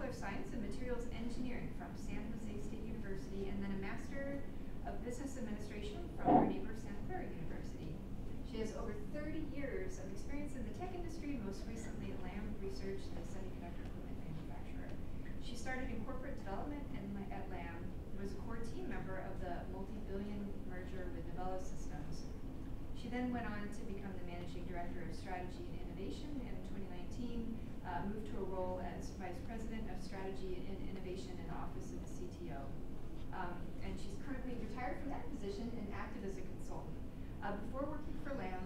Bachelor of Science in Materials Engineering from San Jose State University, and then a Master of Business Administration from our neighbor Santa Clara University. She has over 30 years of experience in the tech industry, most recently at Lam Research, the semiconductor equipment manufacturer. She started in corporate development at Lam, was a core team member of the multi-billion merger with Novella Systems. She then went on to become the Managing Director of Strategy and Innovation, and in 2019 moved to a role as Vice President of Strategy and Innovation in the Office of the CTO. And she's currently retired from that position and active as a consultant. Before working for Lam,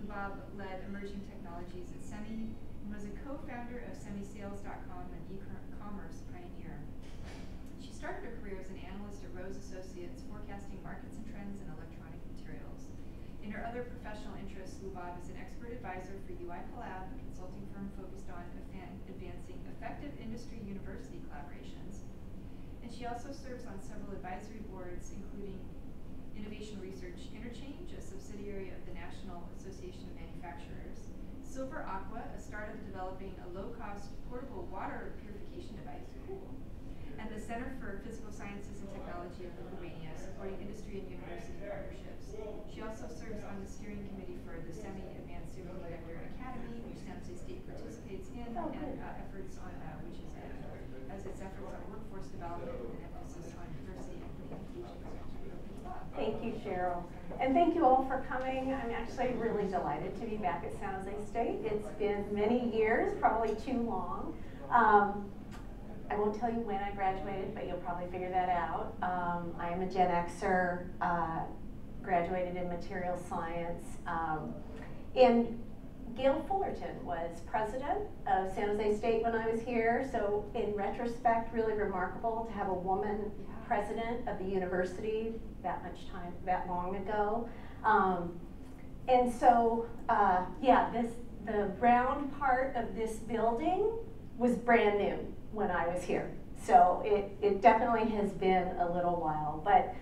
Lubab led emerging technologies at Semi and was a co-founder of semisales.com, an e-commerce pioneer. She started her career as an analyst at Rose Associates, forecasting markets and trends in electronic materials. In her other professional interests, Lubab is an expert advisor for Collab, a consulting firm focused on advancing effective industry-university collaborations. And she also serves on several advisory boards, including Innovation Research Interchange, a subsidiary of the National Association of Manufacturers, Silver Aqua, a startup developing a low-cost portable water purification device, cool, and the Center for Physical Sciences and Technology of Lithuania, supporting industry and university partnerships. She also serves on the steering committee for the Semi-Advanced Semiconductor Academy, which San Jose State participates in, and efforts on, which is as its efforts on workforce development and emphasis on diversity, equity, and inclusion. Thank you, Cheryl. And thank you all for coming. I'm actually really delighted to be back at San Jose State. It's been many years, probably too long. I won't tell you when I graduated, but you'll probably figure that out. I am a Gen Xer, graduated in material science. And Gail Fullerton was president of San Jose State when I was here, so in retrospect, really remarkable to have a woman president of the university that much time, that long ago. And so, yeah, the round part of this building was brand new when I was here. So it definitely has been a little while, but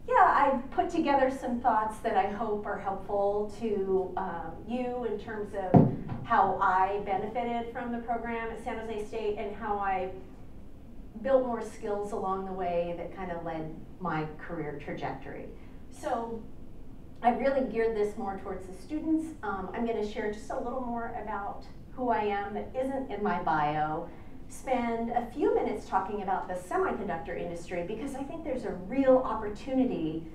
yeah, I put together some thoughts that I hope are helpful to you in terms of how I benefited from the program at San Jose State and how I built more skills along the way that kind of led my career trajectory. So I really geared this more towards the students. I'm going to share just a little more about who I am that isn't in my bio, spend a few minutes talking about the semiconductor industry because I think there's a real opportunity,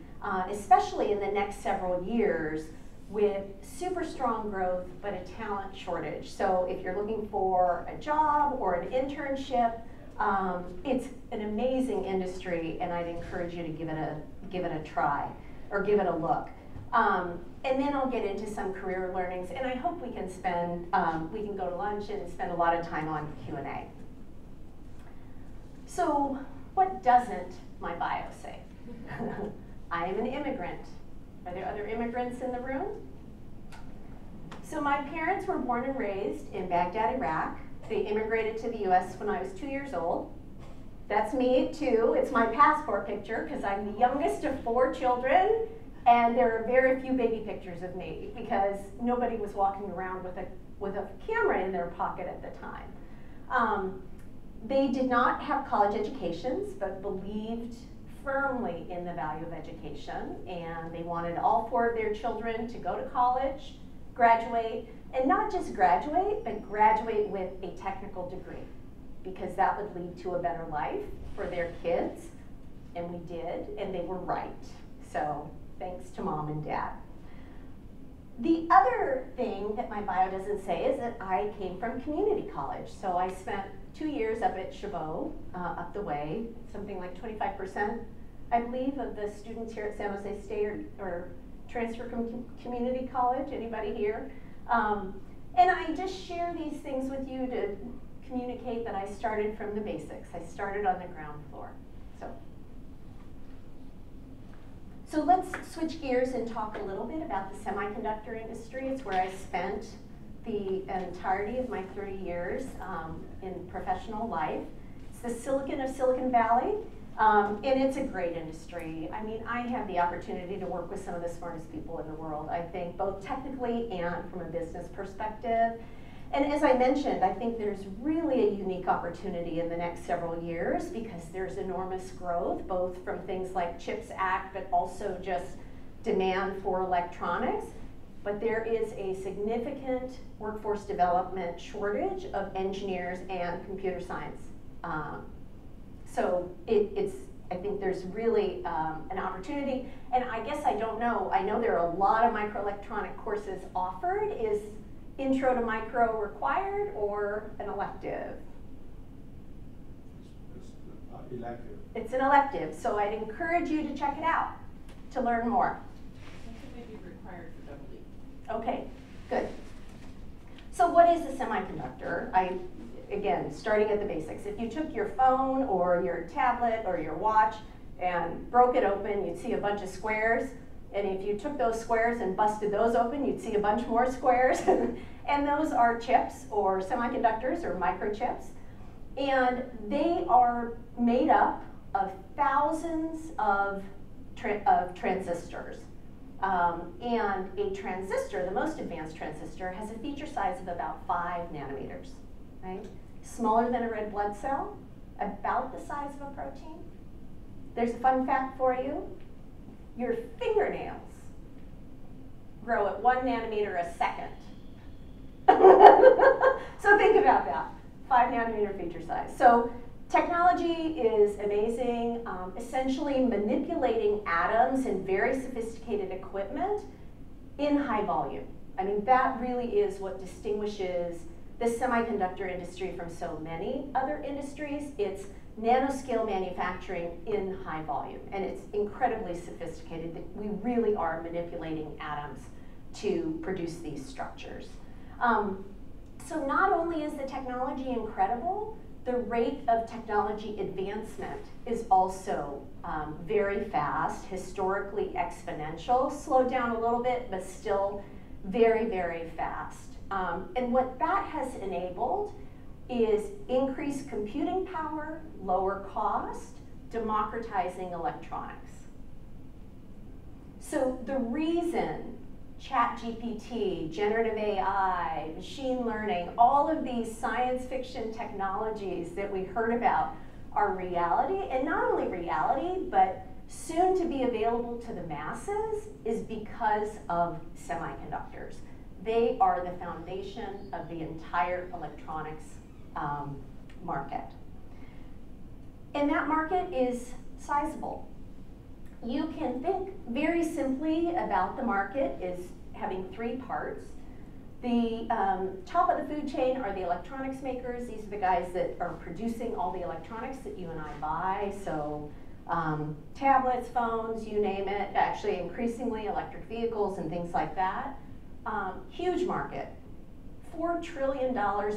especially in the next several years, with super strong growth but a talent shortage. So if you're looking for a job or an internship, it's an amazing industry, and I'd encourage you to give it a try or give it a look. And then I'll get into some career learnings, and I hope we can go to lunch and spend a lot of time on Q&A. So what doesn't my bio say? I am an immigrant. Are there other immigrants in the room? So my parents were born and raised in Baghdad, Iraq. They immigrated to the US when I was 2 years old. That's me too. It's my passport picture because I'm the youngest of 4 children, and there are very few baby pictures of me because nobody was walking around with a camera in their pocket at the time. They did not have college educations, but believed firmly in the value of education, and they wanted all 4 of their children to go to college, graduate, and not just graduate, but graduate with a technical degree, because that would lead to a better life for their kids, and we did, and they were right. So thanks to Mom and Dad. The other thing that my bio doesn't say is that I came from community college. So I spent 2 years up at Chabot, up the way. Something like 25%, I believe, of the students here at San Jose State or transfer from community college. Anybody here? And I just share these things with you to communicate that I started from the basics. I started on the ground floor. So let's switch gears and talk a little bit about the semiconductor industry. It's where I spent the entirety of my 30 years in professional life. It's the silicon of Silicon Valley, and it's a great industry. I mean, I have the opportunity to work with some of the smartest people in the world, I think, both technically and from a business perspective. And as I mentioned, I think there's really a unique opportunity in the next several years because there's enormous growth, both from things like CHIPS Act, but also just demand for electronics. But there is a significant workforce development shortage of engineers and computer science. So I think there's really an opportunity. And I guess I don't know, I know there are a lot of microelectronic courses offered. Is Intro to Micro required or an elective? It's elective. It's an elective, so I'd encourage you to check it out to learn more. It may be required for double E. Okay, good. So what is a semiconductor? Again, starting at the basics. If you took your phone or your tablet or your watch and broke it open, you'd see a bunch of squares. And if you took those squares and busted those open, you'd see a bunch more squares. And those are chips or semiconductors or microchips. And they are made up of thousands of transistors. And a transistor, the most advanced transistor, has a feature size of about 5 nanometers, right? Smaller than a red blood cell, about the size of a protein. There's a fun fact for you. Your fingernails grow at 1 nanometer a second. So think about that, 5 nanometer feature size. So technology is amazing, essentially manipulating atoms in very sophisticated equipment in high volume. I mean, that really is what distinguishes the semiconductor industry from so many other industries. It's nanoscale manufacturing in high volume, and it's incredibly sophisticated. We really are manipulating atoms to produce these structures. So not only is the technology incredible, the rate of technology advancement is also very fast, historically exponential, slowed down a little bit, but still very, very fast. And what that has enabled is increased computing power, lower cost, democratizing electronics. So the reason ChatGPT, generative AI, machine learning, all of these science fiction technologies that we heard about are reality, and not only reality, but soon to be available to the masses, is because of semiconductors. They are the foundation of the entire electronics market. And that market is sizable. You can think very simply about the market as having 3 parts. The top of the food chain are the electronics makers. These are the guys that are producing all the electronics that you and I buy. So tablets, phones, you name it. Actually, increasingly electric vehicles and things like that. Huge market. $4 trillion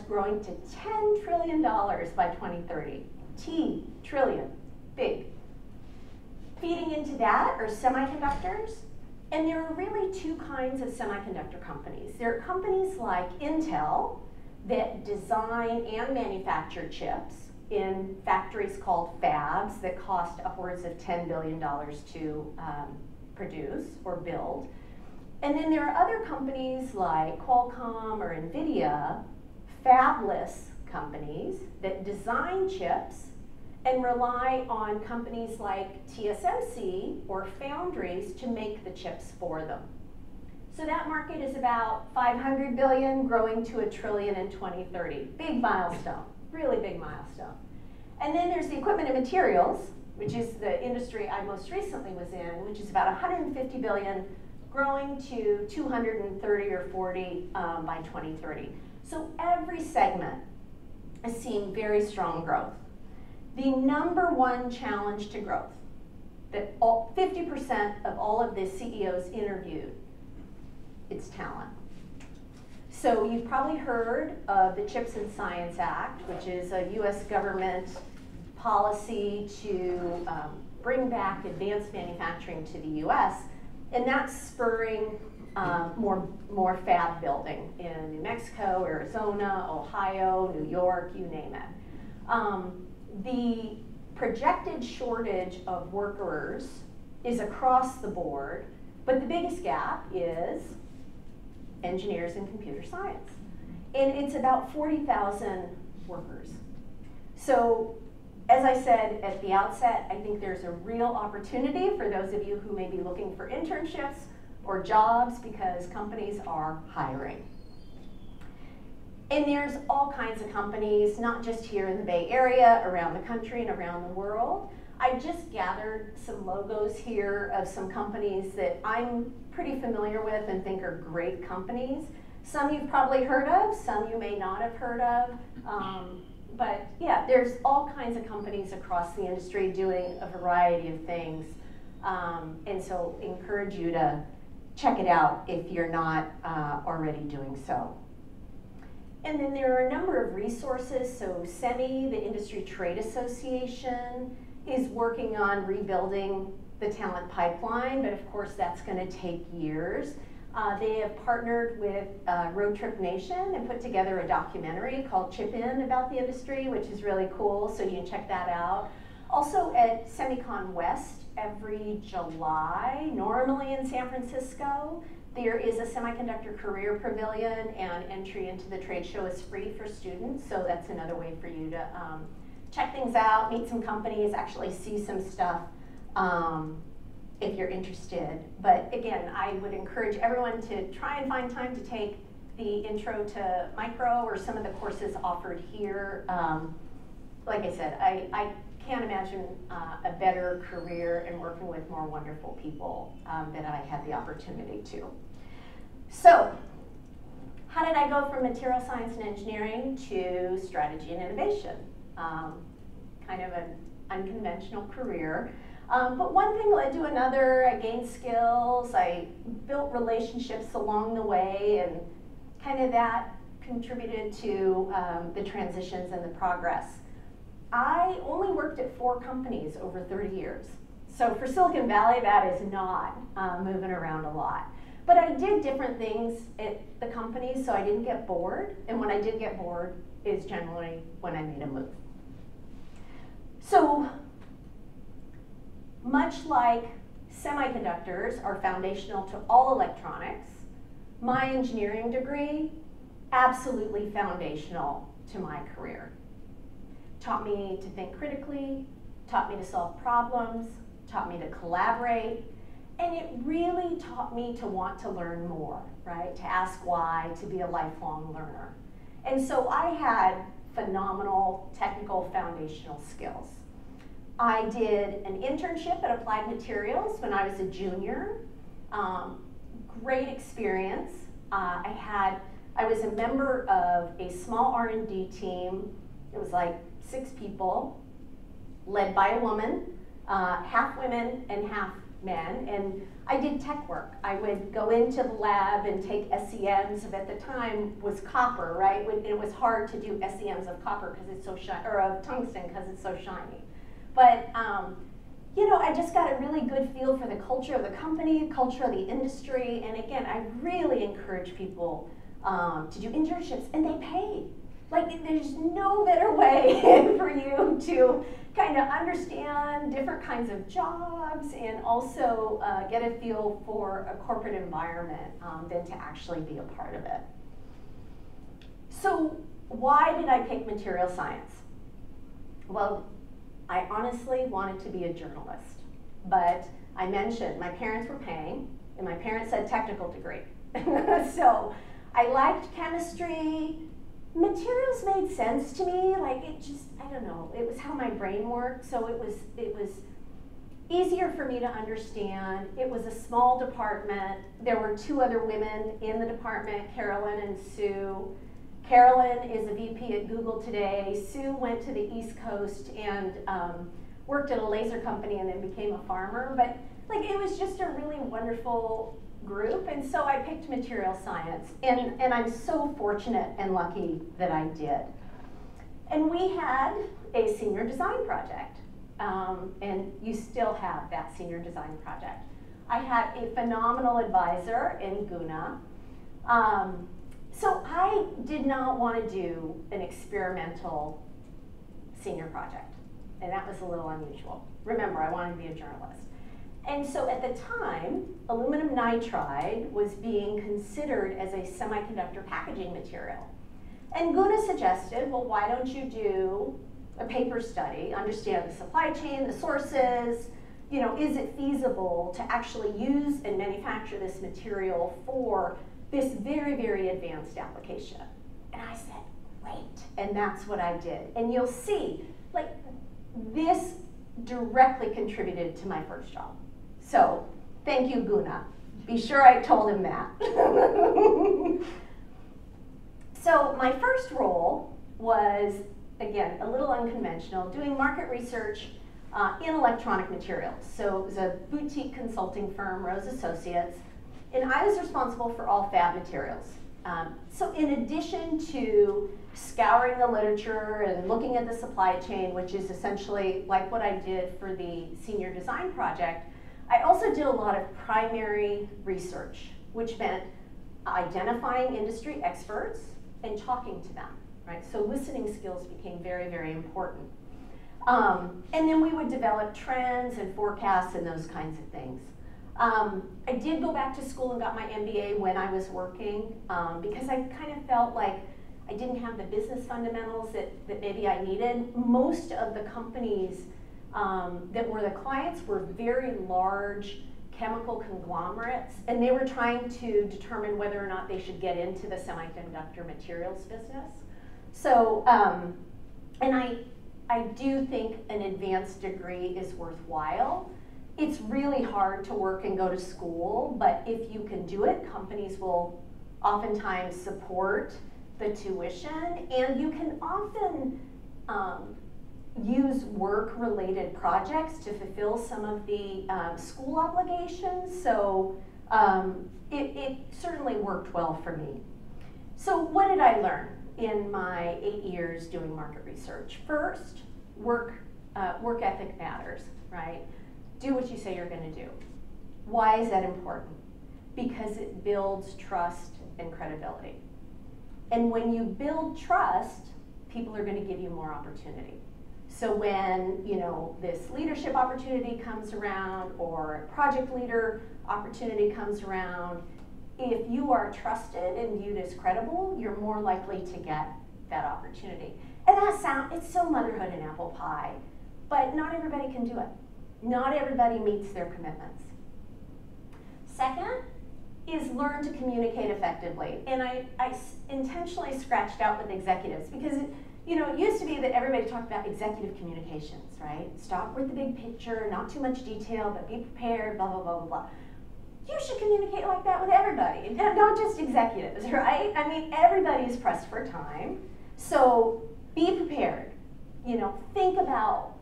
growing to $10 trillion by 2030. Trillion, big. Feeding into that are semiconductors, and there are really 2 kinds of semiconductor companies. There are companies like Intel that design and manufacture chips in factories called fabs that cost upwards of $10 billion to produce or build. And then there are other companies like Qualcomm or NVIDIA, fabless companies that design chips and rely on companies like TSMC or foundries to make the chips for them. So that market is about $500 billion growing to $1 trillion in 2030. Big milestone, really big milestone. And then there's the equipment and materials, which is the industry I most recently was in, which is about $150 billion, growing to 230 or 40 by 2030. So every segment is seeing very strong growth. The number one challenge to growth that 50% of all of the CEOs interviewed, it's talent. So you've probably heard of the CHIPS and Science Act, which is a US government policy to bring back advanced manufacturing to the US, and that's spurring more fab building in New Mexico, Arizona, Ohio, New York, you name it. The projected shortage of workers is across the board, but the biggest gap is engineers and computer science. and it's about 40,000 workers. So, as I said at the outset, I think there's a real opportunity for those of you who may be looking for internships or jobs because companies are hiring. And there's all kinds of companies, not just here in the Bay Area, around the country and around the world. I just gathered some logos here of some companies that I'm pretty familiar with and think are great companies. Some you've probably heard of, some you may not have heard of. But yeah, there's all kinds of companies across the industry doing a variety of things. And so encourage you to check it out if you're not already doing so. And then there are a number of resources. So SEMI, the Industry Trade Association, is working on rebuilding the talent pipeline, but of course that's going to take years. They have partnered with Road Trip Nation and put together a documentary called Chip In about the industry, which is really cool, so you can check that out. Also at Semicon West every July, normally in San Francisco, there is a Semiconductor Career Pavilion, and entry into the trade show is free for students, so that's another way for you to check things out, meet some companies, actually see some stuff if you're interested. But again, I would encourage everyone to try and find time to take the Intro to Micro or some of the courses offered here. Like I said, I can't imagine a better career in working with more wonderful people that I had the opportunity to. So, how did I go from material science and engineering to strategy and innovation? Kind of an unconventional career. But one thing led to another. I gained skills, I built relationships along the way, and kind of that contributed to the transitions and the progress. I only worked at 4 companies over 30 years. So for Silicon Valley, that is not moving around a lot. But I did different things at the companies, so I didn't get bored. And when I did get bored is generally when I made a move. So much like semiconductors are foundational to all electronics, my engineering degree, absolutely foundational to my career. Taught me to think critically, taught me to solve problems, taught me to collaborate, and it really taught me to want to learn more, right? To ask why, to be a lifelong learner. And so I had phenomenal technical foundational skills. I did an internship at Applied Materials when I was a junior. Great experience. I was a member of a small R&D team. It was like 6 people, led by a woman, half women and half men, and I did tech work. I would go into the lab and take SEMs of, at the time, was copper, right? It was hard to do SEMs of copper because it's so shiny, or of tungsten because it's so shiny. But, you know, I just got a really good feel for the culture of the company, culture of the industry, and again, I really encourage people to do internships, and they pay. Like, there's no better way for you to kind of understand different kinds of jobs and also get a feel for a corporate environment than to actually be a part of it. So why did I pick material science? Well, I honestly wanted to be a journalist, but I mentioned my parents were paying, and my parents said technical degree. So I liked chemistry. Materials made sense to me, like it just, I don't know, it was how my brain worked, so it was easier for me to understand. It was a small department. There were 2 other women in the department, Carolyn and Sue. Carolyn is a VP at Google today. Sue went to the East Coast and worked at a laser company and then became a farmer, but like it was just a really wonderful group, and so I picked material science, and I'm so fortunate and lucky that I did. And we had a senior design project, and you still have that senior design project. I had a phenomenal advisor in Guna. So I did not want to do an experimental senior project, and that was a little unusual. Remember, I wanted to be a journalist. And so at the time, aluminum nitride was being considered as a semiconductor packaging material. And Guna suggested, well, why don't you do a paper study, understand the supply chain, the sources, you know, is it feasible to actually use and manufacture this material for this very, very advanced application? And I said, great, and that's what I did. And you'll see, like, this directly contributed to my first job. So, thank you, Guna. Be sure I told him that. So, my first role was, again, a little unconventional, doing market research in electronic materials. So, it was a boutique consulting firm, Rose Associates, and I was responsible for all fab materials. So in addition to scouring the literature and looking at the supply chain, which is essentially like what I did for the senior design project, I also did a lot of primary research, which meant identifying industry experts and talking to them, right? So listening skills became very, very important. And then we would develop trends and forecasts and those kinds of things. I did go back to school and got my MBA when I was working because I kind of felt like I didn't have the business fundamentals that maybe I needed. Most of the companies that were the clients were very large chemical conglomerates, and they were trying to determine whether or not they should get into the semiconductor materials business. So, and I do think an advanced degree is worthwhile. It's really hard to work and go to school, but if you can do it, companies will oftentimes support the tuition, and you can often use work-related projects to fulfill some of the school obligations, so it certainly worked well for me. So what did I learn in my 8 years doing market research? First, work ethic matters, right? Do what you say you're going to do. Why is that important? Because it builds trust and credibility. And when you build trust, people are going to give you more opportunity. So when, you know, this leadership opportunity comes around or project leader opportunity comes around, if you are trusted and viewed as credible, you're more likely to get that opportunity. And it's so motherhood and apple pie, but not everybody can do it. Not everybody meets their commitments. Second is learn to communicate effectively. And I intentionally scratched out with executives because it used to be that everybody talked about executive communications, right? Start with the big picture, not too much detail, but be prepared, blah, blah, blah, blah, blah. You should communicate like that with everybody, not just executives, right? I mean, everybody is pressed for time. So be prepared. Think about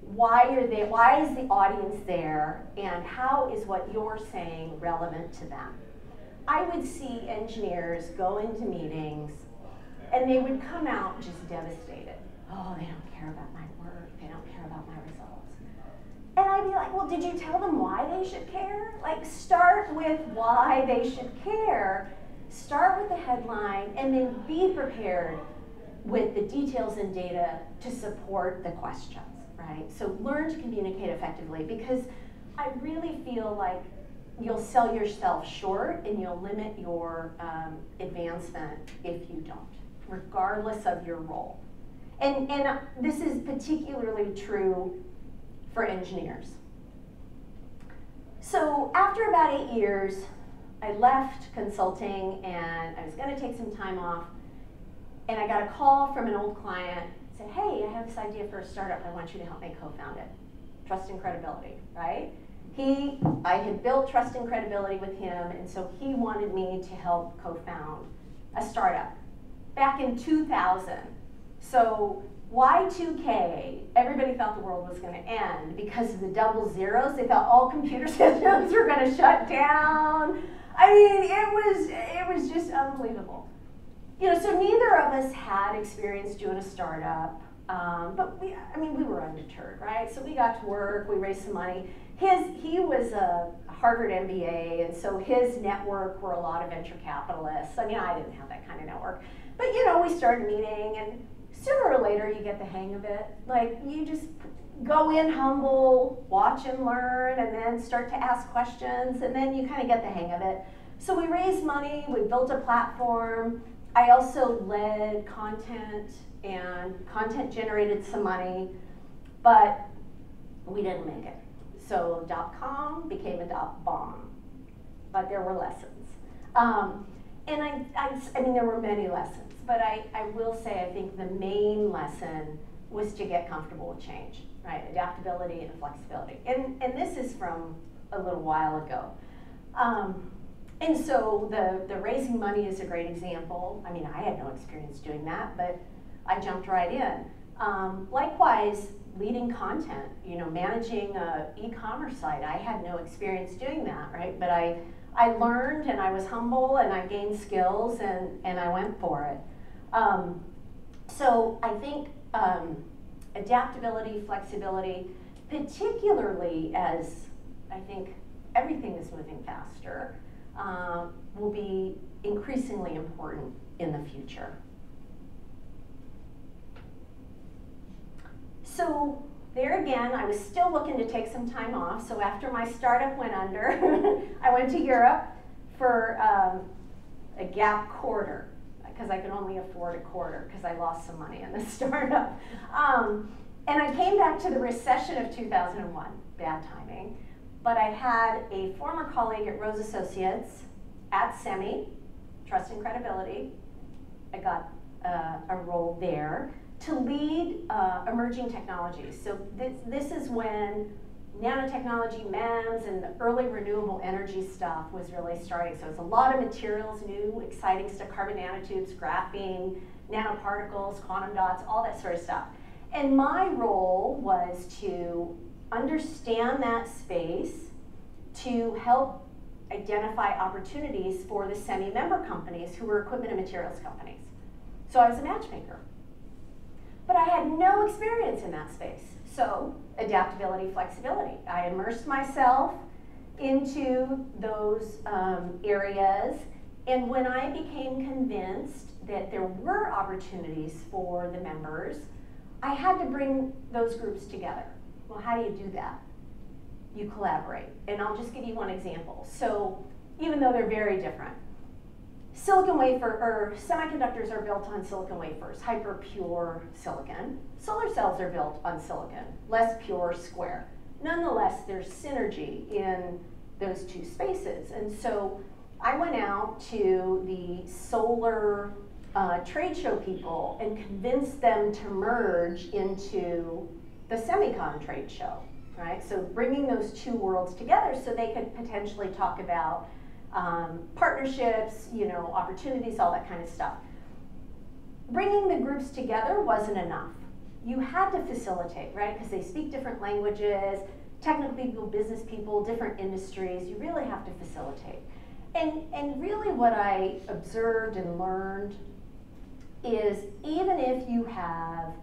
why you're there, why is the audience there, and how is what you're saying relevant to them. I would see engineers go into meetings and they would come out just devastated. Oh, they don't care about my work, they don't care about my results. And I'd be like, well, did you tell them why they should care? Like, start with why they should care, start with the headline, and then be prepared with the details and data to support the questions, right? So learn to communicate effectively, because I really feel like you'll sell yourself short and you'll limit your advancement if you don't, regardless of your role. And this is particularly true for engineers. So after about 8 years, I left consulting and I was going to take some time off, and I got a call from an old client, said, hey, I have this idea for a startup, I want you to help me co-found it. Trust and credibility, right? I had built trust and credibility with him, and so he wanted me to help co-found a startup back in 2000. So Y2K, everybody thought the world was going to end because of the double zeros. They thought all computer systems were going to shut down. I mean, it was just unbelievable. So neither of us had experience doing a startup, but we were undeterred, right? So we got to work, we raised some money. He was a Harvard MBA, and so his network were a lot of venture capitalists. I mean, I didn't have that kind of network. But we started meeting, and sooner or later you get the hang of it. Like, you just go in humble, watch and learn, and then start to ask questions, and then you kind of get the hang of it. So we raised money, we built a platform, I also led content, and content generated some money, but we didn't make it. So .com became AdoptBomb, but there were lessons. And I mean, there were many lessons, but I will say I think the main lesson was to get comfortable with change, right? Adaptability and flexibility. And this is from a little while ago. And so the raising money is a great example. I mean, I had no experience doing that, but I jumped right in. Likewise, leading content, you know, managing an e-commerce site, I had no experience doing that, right? But I learned, and I was humble, and I gained skills, and I went for it. So I think adaptability, flexibility, particularly as I think everything is moving faster, will be increasingly important in the future. So there again, I was still looking to take some time off. So after my startup went under, I went to Europe for a gap quarter, because I could only afford a quarter because I lost some money in the startup. And I came back to the recession of 2001, bad timing. But I had a former colleague at Rose Associates at Semi, Trust and Credibility. I got a role there to lead emerging technologies. So this is when nanotechnology, MEMS, and the early renewable energy stuff was really starting. So it's a lot of materials, new, exciting stuff, carbon nanotubes, graphene, nanoparticles, quantum dots, all that sort of stuff. And my role was to understand that space, to help identify opportunities for the semi-member companies who were equipment and materials companies. So I was a matchmaker. But I had no experience in that space. So adaptability, flexibility. I immersed myself into those areas, and when I became convinced that there were opportunities for the members, I had to bring those groups together. Well, how do you do that? You collaborate. And I'll just give you one example. So even though they're very different, silicon wafer, or semiconductors are built on silicon wafers, hyper pure silicon. Solar cells are built on silicon, less pure square. Nonetheless, there's synergy in those two spaces. And so I went out to the solar trade show people and convinced them to merge into the Semicon trade show, right? So bringing those two worlds together so they could potentially talk about partnerships, you know, opportunities, all that kind of stuff. Bringing the groups together wasn't enough. You had to facilitate, right? Because they speak different languages, technical people, business people, different industries. You really have to facilitate. And really what I observed and learned is even if you have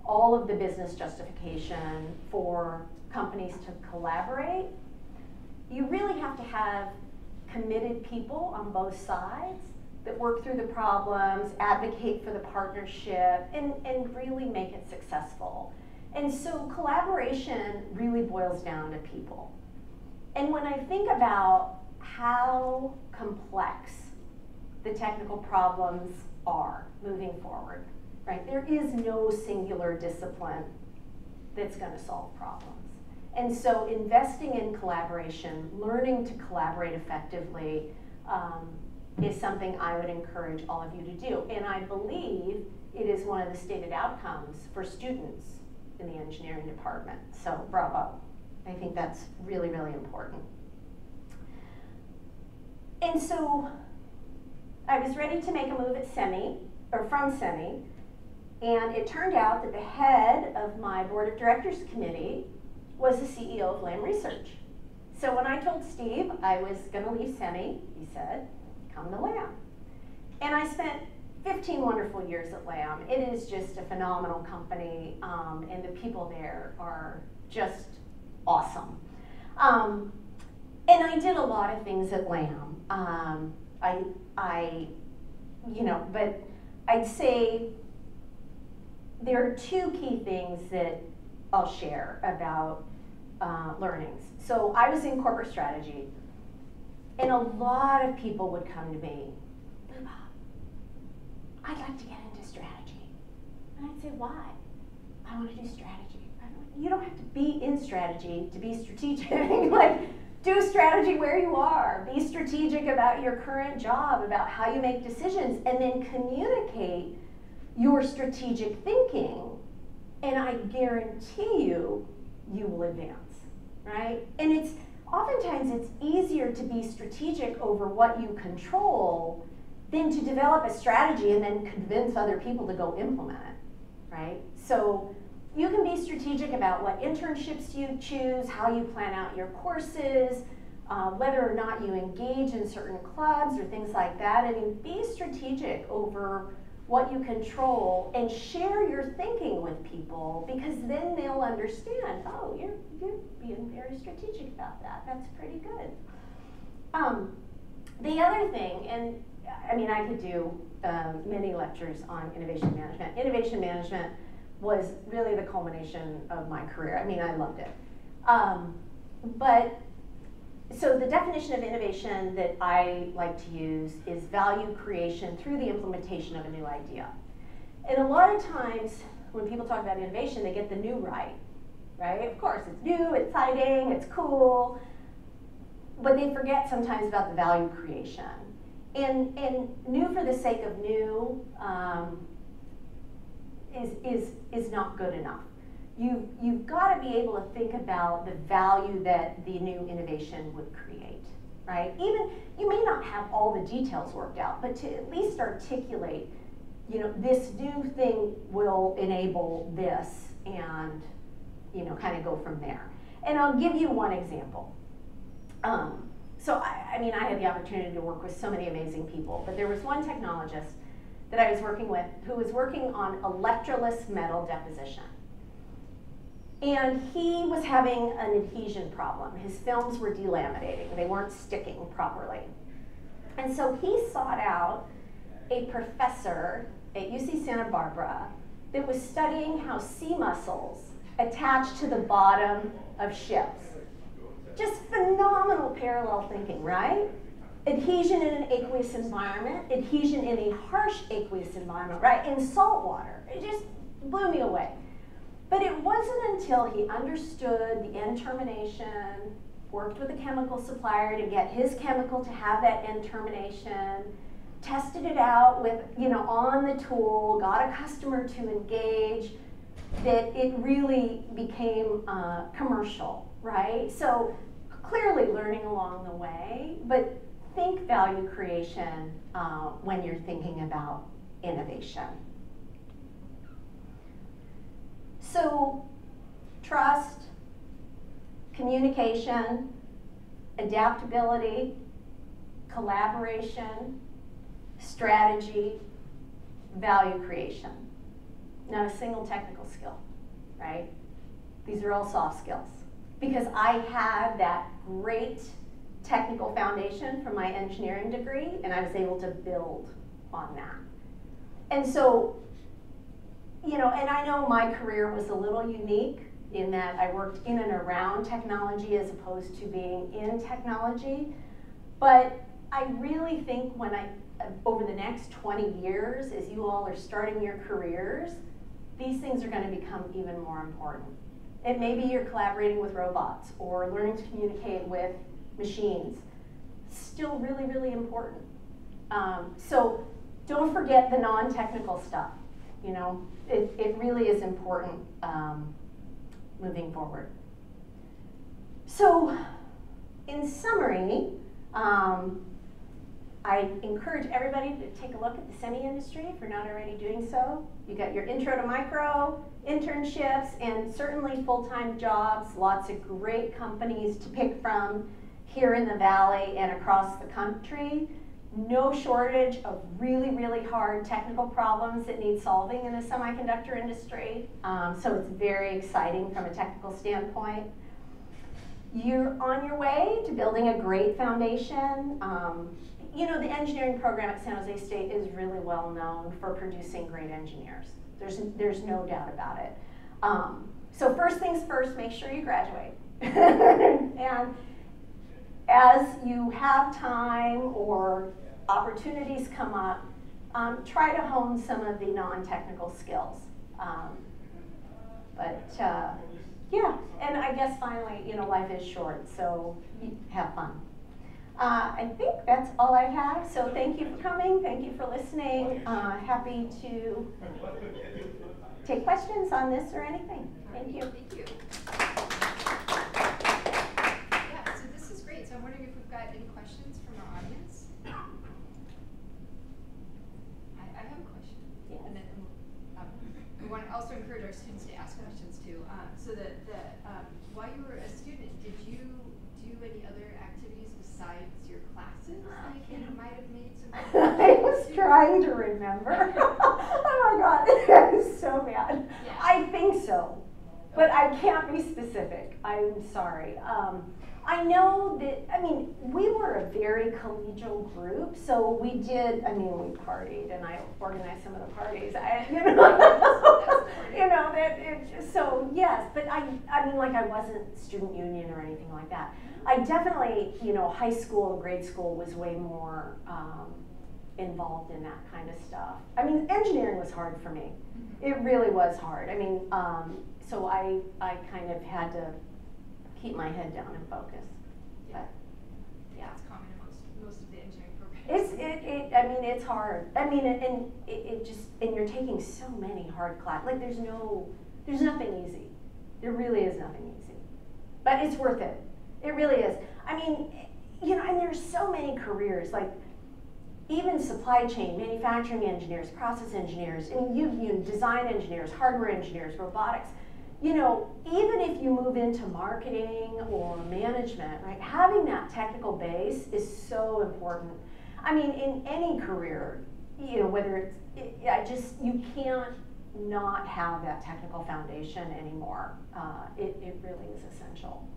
all of the business justification for companies to collaborate, you really have to have committed people on both sides that work through the problems, advocate for the partnership, and really make it successful. And so collaboration really boils down to people. And when I think about how complex the technical problems are moving forward, right? There is no singular discipline that's going to solve problems. And so investing in collaboration, learning to collaborate effectively is something I would encourage all of you to do. And I believe it is one of the stated outcomes for students in the engineering department. So bravo. I think that's really, really important. And so I was ready to make a move at Semi, or from Semi, and it turned out that the head of my board of directors committee was the CEO of Lam Research. So when I told Steve I was going to leave Semi, he said, come to Lam. And I spent 15 wonderful years at Lam. It is just a phenomenal company, and the people there are just awesome. And I did a lot of things at Lam. But I'd say there are two key things that I'll share about learnings. So I was in corporate strategy, and a lot of people would come to me, Lubab, I'd like to get into strategy. And I'd say, why? I want to do strategy. You don't have to be in strategy to be strategic. Like, do strategy where you are. Be strategic about your current job, about how you make decisions, and then communicate your strategic thinking. And I guarantee you, you will advance, right? And oftentimes it's easier to be strategic over what you control than to develop a strategy and then convince other people to go implement it, right? So you can be strategic about what internships you choose, how you plan out your courses, whether or not you engage in certain clubs or things like that. I mean, be strategic over what you control and share your thinking with people, because then they'll understand, oh, you're being very strategic about that. That's pretty good. The other thing, and I mean, I could do many lectures on innovation management. Innovation management was really the culmination of my career. I mean, I loved it. So the definition of innovation that I like to use is value creation through the implementation of a new idea. And a lot of times when people talk about innovation, they get the new right? Of course, it's new, it's exciting, it's cool, but they forget sometimes about the value creation. And new for the sake of new is not good enough. You've got to be able to think about the value that the new innovation would create, right? Even, you may not have all the details worked out, but to at least articulate, you know, this new thing will enable this, and, you know, kind of go from there. And I'll give you one example. So I mean, I had the opportunity to work with so many amazing people, but there was one technologist that I was working with who was working on electroless metal deposition. And he was having an adhesion problem. His films were delaminating. They weren't sticking properly. And so he sought out a professor at UC Santa Barbara that was studying how sea mussels attach to the bottom of ships. Just phenomenal parallel thinking, right? Adhesion in an aqueous environment, adhesion in a harsh aqueous environment, right? In salt water. It just blew me away. But it wasn't until he understood the end termination, worked with a chemical supplier to get his chemical to have that end termination, tested it out with, you know, on the tool, got a customer to engage, that it really became commercial, right? So clearly learning along the way, but think value creation when you're thinking about innovation. So trust, communication, adaptability, collaboration, strategy, value creation. Not a single technical skill, right? These are all soft skills. Because I had that great technical foundation from my engineering degree, and I was able to build on that. And so, you know, and I know my career was a little unique in that I worked in and around technology as opposed to being in technology. But I really think when over the next 20 years, as you all are starting your careers, these things are going to become even more important. It may be you're collaborating with robots or learning to communicate with machines. Still really, really important. So don't forget the non-technical stuff. You know, it really is important moving forward. So in summary, I encourage everybody to take a look at the semi industry if you're not already doing so. You got your intro to micro, internships, and certainly full-time jobs. Lots of great companies to pick from here in the Valley and across the country. No shortage of really, really hard technical problems that need solving in the semiconductor industry. So it's very exciting from a technical standpoint. You're on your way to building a great foundation. You know, the engineering program at San Jose State is really well known for producing great engineers. There's no doubt about it. So first things first, make sure you graduate. And as you have time or opportunities come up, try to hone some of the non-technical skills. Yeah, and I guess finally, you know, life is short, so have fun. I think that's all I have, so thank you for coming, thank you for listening. Happy to take questions on this or anything. Thank you. Thank you. Yeah, so this is great. So I'm wondering if we've got any questions from our audience. I have a question. Yes. And then we want to also encourage our students to ask questions too. So while you were a student, did you do any other activities besides your classes? Like you might have made some. I was trying to remember. Oh my God, that is so bad. Yeah. I think so, but I can't be specific. I'm sorry. I know that, I mean, we were a very collegial group, so we did, I mean, we partied, and I organized some of the parties. So yes, but I mean, like, I wasn't student union or anything like that. I definitely, you know, high school and grade school was way more involved in that kind of stuff. I mean, engineering was hard for me. It really was hard. I mean, so I kind of had to keep my head down and focus. Yeah. But, yeah. It's common in most of the engineering programs. I mean, it's hard. I mean, and it just, and you're taking so many hard classes. Like, there's nothing easy. There really is nothing easy. But it's worth it. It really is. I mean, you know, and there's so many careers, like even supply chain, manufacturing engineers, process engineers, I mean, you design engineers, hardware engineers, robotics. You know, even if you move into marketing or management, right, having that technical base is so important. I mean, in any career, you know, whether it's, you can't not have that technical foundation anymore. It really is essential.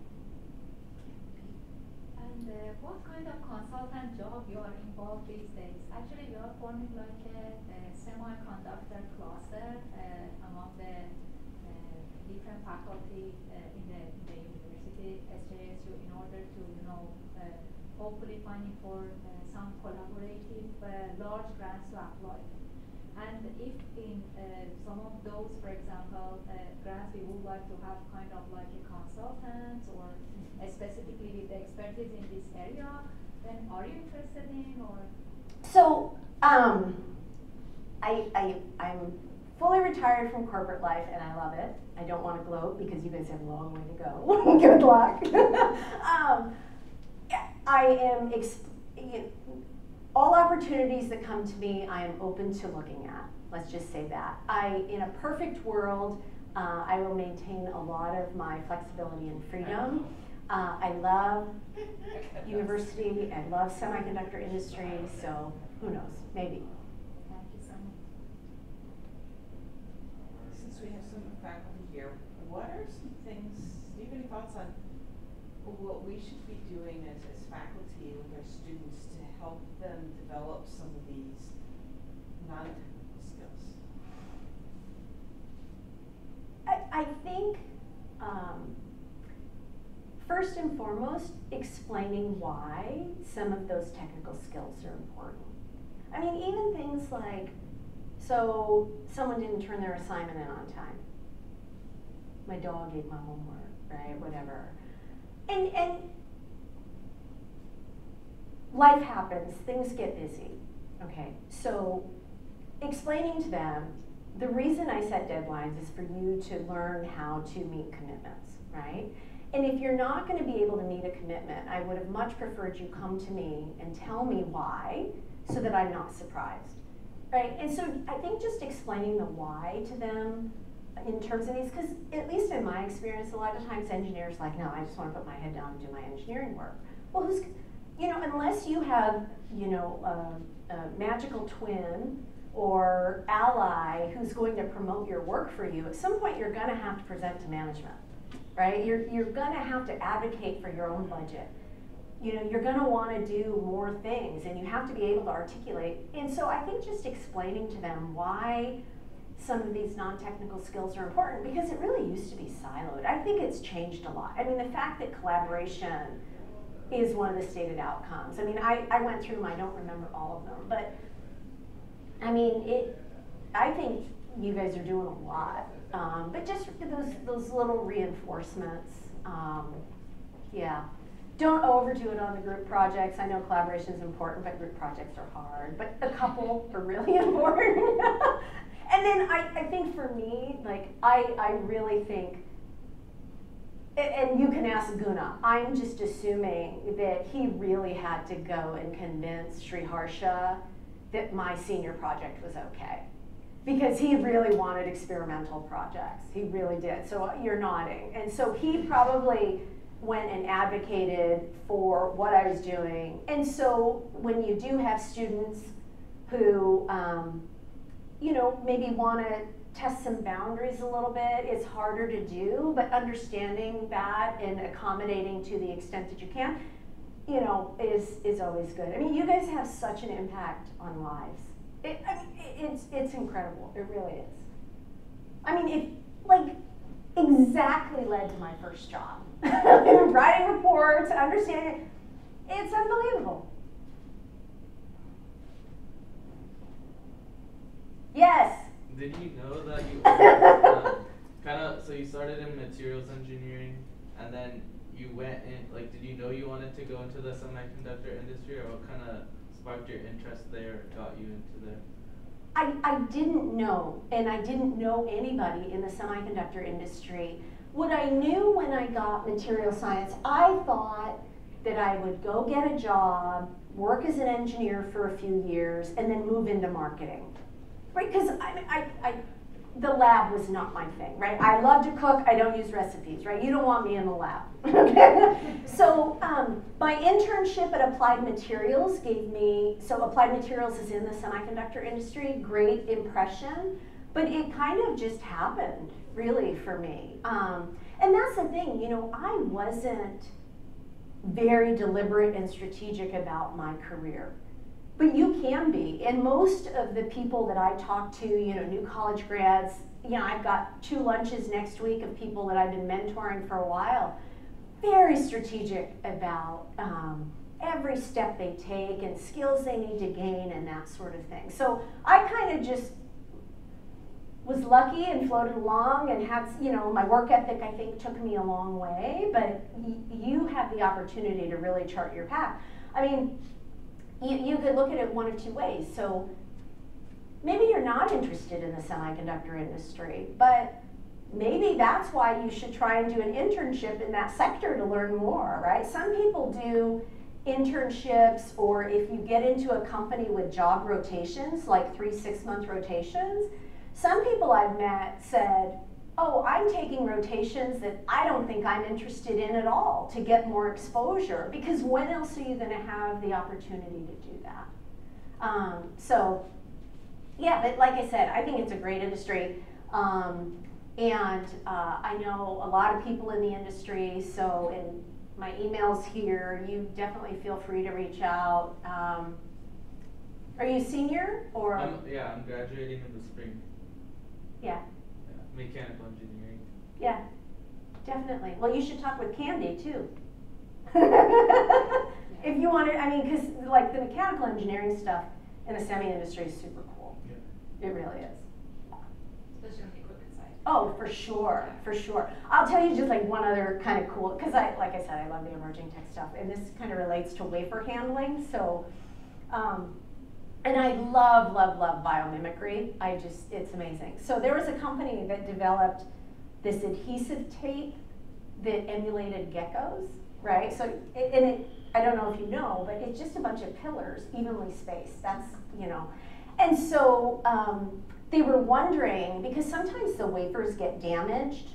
And what kind of consultant job you are involved these days? Actually, we are forming like a semiconductor cluster among the different faculty in the university, SJSU, in order to, you know, hopefully finding for some collaborative large grants to apply. And if in some of those, for example, grants, we would like to have kind of like a consultant or specifically with the expertise in this area, then are you interested in, or? So, I'm fully retired from corporate life and I love it. I don't want to gloat because you guys have a long way to go. Good luck. I am, all opportunities that come to me, I am open to looking at. Let's just say that. In a perfect world, I will maintain a lot of my flexibility and freedom. I love university, I love semiconductor industry, so who knows, maybe. Thank you so much. Since we have some faculty here, what are some things, do you have any thoughts on what we should be doing as faculty with our students to help them develop some of these non-technical skills? I think, first and foremost, explaining why some of those technical skills are important. I mean, even things like, so someone didn't turn their assignment in on time. My dog ate my homework, right, whatever. And life happens, things get busy, okay? So explaining to them, the reason I set deadlines is for you to learn how to meet commitments, right? And if you're not going to be able to meet a commitment, I would have much preferred you come to me and tell me why so that I'm not surprised, right? And so I think just explaining the why to them in terms of these, because at least in my experience, a lot of times engineers are like, no, I just want to put my head down and do my engineering work. Well, who's, you know, unless you have, you know, a magical twin or ally who's going to promote your work for you, at some point you're going to have to present to management, right? You're going to have to advocate for your own budget. You know, you're going to want to do more things, and you have to be able to articulate. And so I think just explaining to them why some of these non-technical skills are important, because it really used to be siloed. I think it's changed a lot. I mean, the fact that collaboration is one of the stated outcomes. I mean, I went through them, I don't remember all of them, but I mean, I think you guys are doing a lot, but just those little reinforcements, yeah. Don't overdo it on the group projects. I know collaboration is important, but group projects are hard. But a couple are really important. And then I think for me, like, I really think, and you can ask Guna, I'm just assuming that he really had to go and convince Sri Harsha that my senior project was okay. Because he really wanted experimental projects. He really did. So you're nodding. And so he probably went and advocated for what I was doing. And so when you do have students who, you know, maybe want to test some boundaries a little bit, it's harder to do, but understanding that and accommodating to the extent that you can, you know, is always good. I mean, you guys have such an impact on lives. It's incredible. It really is. I mean, it like exactly led to my first job. Writing reports, understanding, it's unbelievable. Yes. Did you know that you so you started in materials engineering and then you went in, like, did you know you wanted to go into the semiconductor industry, or what kind of sparked your interest there, got you into there? I didn't know, and I didn't know anybody in the semiconductor industry. What I knew when I got material science, I thought that I would go get a job, work as an engineer for a few years, and then move into marketing. Right, because the lab was not my thing, right? I love to cook, I don't use recipes, right? You don't want me in the lab, okay? So my internship at Applied Materials gave me, so Applied Materials is in the semiconductor industry, great impression, but it kind of just happened, really, for me. And that's the thing, you know, I wasn't very deliberate and strategic about my career. But you can be, and most of the people that I talk to, you know, new college grads, you know, I've got 2 lunches next week of people that I've been mentoring for a while, very strategic about every step they take and skills they need to gain and that sort of thing. So I kind of just was lucky and floated along and had, you know, my work ethic, I think, took me a long way, but you have the opportunity to really chart your path. I mean, you could look at it one of 2 ways. So maybe you're not interested in the semiconductor industry, but maybe that's why you should try and do an internship in that sector to learn more, right? Some people do internships, or if you get into a company with job rotations, like 3 6-month rotations, some people I've met said, oh, I'm taking rotations that I don't think I'm interested in at all to get more exposure, because when else are you going to have the opportunity to do that? So, yeah, but like I said, I think it's a great industry, and I know a lot of people in the industry, so in my emails here, you definitely feel free to reach out. Are you a senior, or? Yeah, I'm graduating in the spring. Yeah. Mechanical engineering. Yeah, definitely. Well, you should talk with Candy too. If you want to, I mean, because like the mechanical engineering stuff in the semi industry is super cool. Yeah. It really is. Especially on the equipment side. Oh, for sure, for sure. I'll tell you just like one other kind of cool, because like I said, I love the emerging tech stuff, and this kind of relates to wafer handling. So, and I love, love, love biomimicry. It's amazing. So there was a company that developed this adhesive tape that emulated geckos, right? So, I don't know if you know, but it's just a bunch of pillars evenly spaced. That's, you know. And so they were wondering, because sometimes the wafers get damaged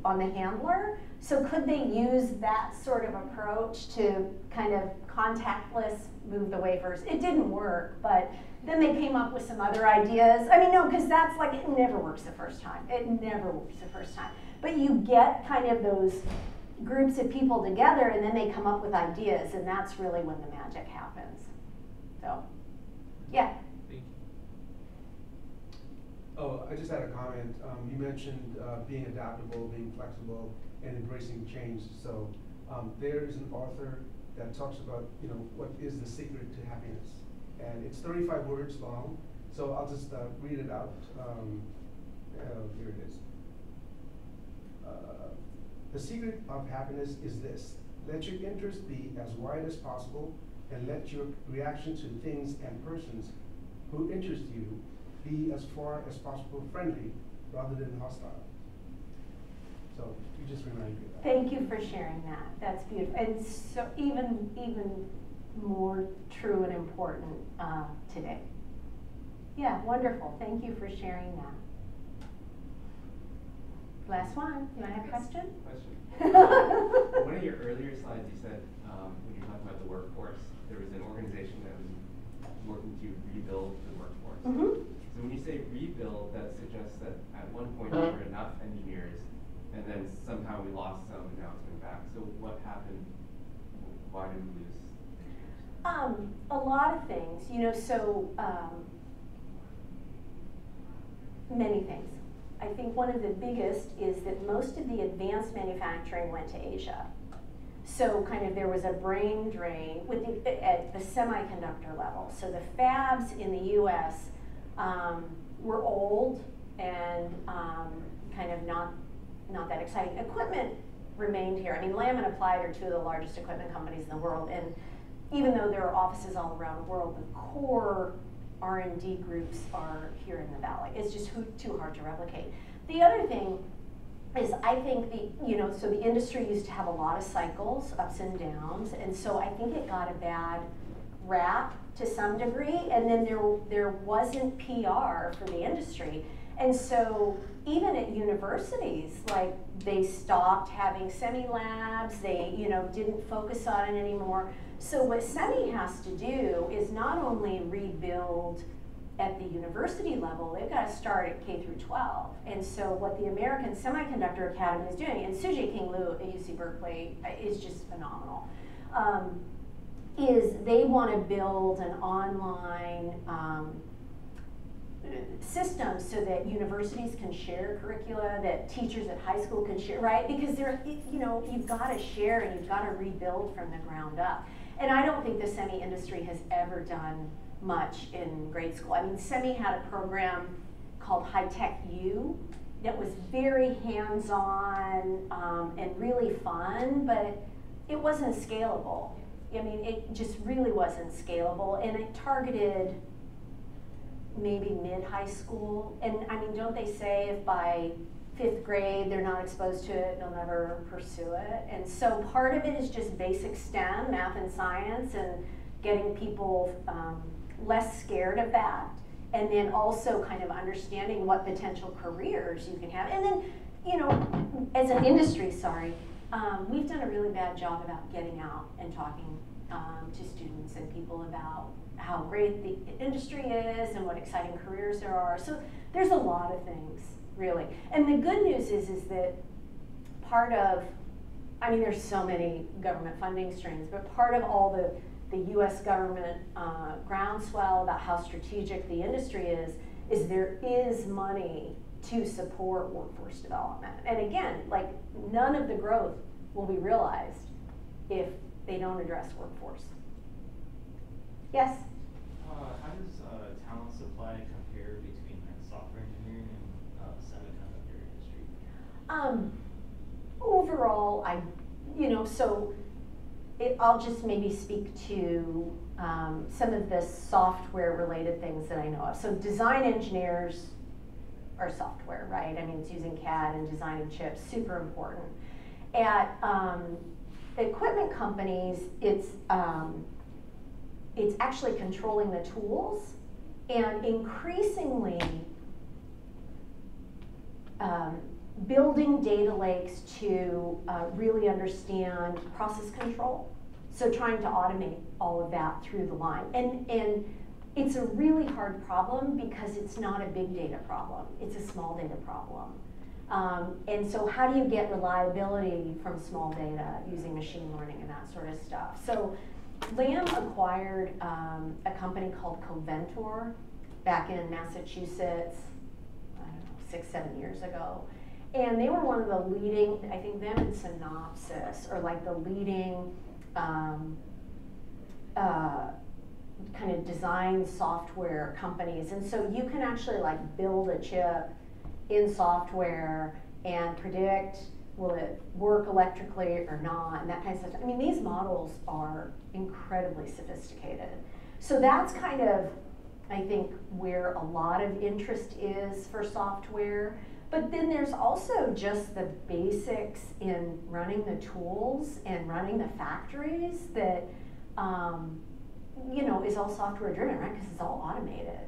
on the handler, so could they use that sort of approach to kind of contactless move the wafers? It didn't work, but then they came up with some other ideas. I mean, no, because that's like, it never works the first time. It never works the first time. But you get kind of those groups of people together, and then they come up with ideas, and that's really when the magic happens. So, yeah. Thank you. Oh, I just had a comment. You mentioned being adaptable, being flexible, and embracing change. So there is an author that talks about, you know, what is the secret to happiness. And it's 35 words long, So I'll just read it out. Here it is. The secret of happiness is this: let your interest be as wide as possible, and let your reaction to things and persons who interest you be as far as possible friendly rather than hostile. So you just remind me of that. Thank you for sharing that. That's beautiful. And so even more true and important today. Yeah, wonderful. Thank you for sharing that. Last one. You want to have a question? One of your earlier slides, you said when you talked about the workforce, there was an organization that was working to rebuild the workforce. Mm-hmm. So when you say rebuild, that suggests that at one point there were enough engineers, and then somehow we lost some, and now it's coming back. So what happened? Why did we lose engineers? A lot of things, so many things. I think one of the biggest is that most of the advanced manufacturing went to Asia. So kind of there was a brain drain at the semiconductor level. So the fabs in the US were old and kind of not that exciting. Equipment remained here. I mean, Lam and Applied are two of the largest equipment companies in the world, and even though there are offices all around the world, the core R&D groups are here in the Valley. It's just too hard to replicate. The other thing is, I think so the industry used to have a lot of cycles, ups and downs, and so I think it got a bad rap to some degree, and then there wasn't PR for the industry. And so even at universities, like they stopped having semi labs, they didn't focus on it anymore. So what Semi has to do is not only rebuild at the university level, they've got to start at K through 12. And so what the American Semiconductor Academy is doing, and Sujie King Liu at UC Berkeley is just phenomenal, is they want to build an online system so that universities can share curricula, that teachers at high school can share, right? Because you've got to share and you've got to rebuild from the ground up. And I don't think the semi industry has ever done much in grade school. I mean, Semi had a program called High Tech U that was very hands-on and really fun, but it wasn't scalable. I mean, it just really wasn't scalable, and it targeted maybe mid-high school. And I mean, don't they say if by 5th grade they're not exposed to it, they'll never pursue it? And so part of it is just basic STEM, math and science, and getting people less scared of that. And then also kind of understanding what potential careers you can have. And then, as an industry, we've done a really bad job about getting out and talking to students and people about how great the industry is and what exciting careers there are. So there's a lot of things, really. And the good news is that part of, I mean, there's so many government funding streams, but part of all the US government groundswell about how strategic the industry is there is money to support workforce development. And again, like, none of the growth will be realized if they don't address workforce. Yes? How does talent supply compare between software engineering and semiconductor industry? Overall, I'll just maybe speak to some of the software-related things that I know of. So design engineers are software, right? I mean, it's using CAD and designing chips, super important. At equipment companies, it's actually controlling the tools and increasingly building data lakes to really understand process control. So trying to automate all of that through the line. And it's a really hard problem because it's not a big data problem. It's a small data problem. And so how do you get reliability from small data using machine learning and that sort of stuff? So Lam acquired a company called Coventor back in Massachusetts, I don't know, 6-7 years ago. And they were one of the leading, I think them and Synopsys are like the leading kind of design software companies. And so you can actually like build a chip in software and predict, will it work electrically or not, and that kind of stuff. I mean, these models are incredibly sophisticated. So that's kind of, I think, where a lot of interest is for software. But then there's also just the basics in running the tools and running the factories that, you know, is all software driven, right? Because it's all automated.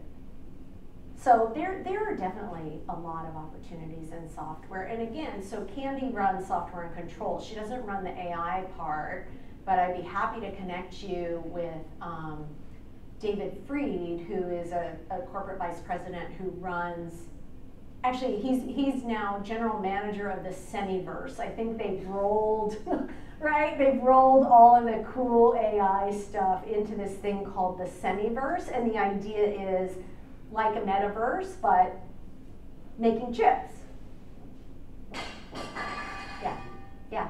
So there are definitely a lot of opportunities in software. And again, so Candy runs software and control. She doesn't run the AI part, but I'd be happy to connect you with David Freed, who is a corporate vice president who runs, actually he's now general manager of the Semiverse. I think they've rolled, right? They've rolled all of the cool AI stuff into this thing called the Semiverse, and the idea is like a metaverse, but making chips. Yeah, yeah.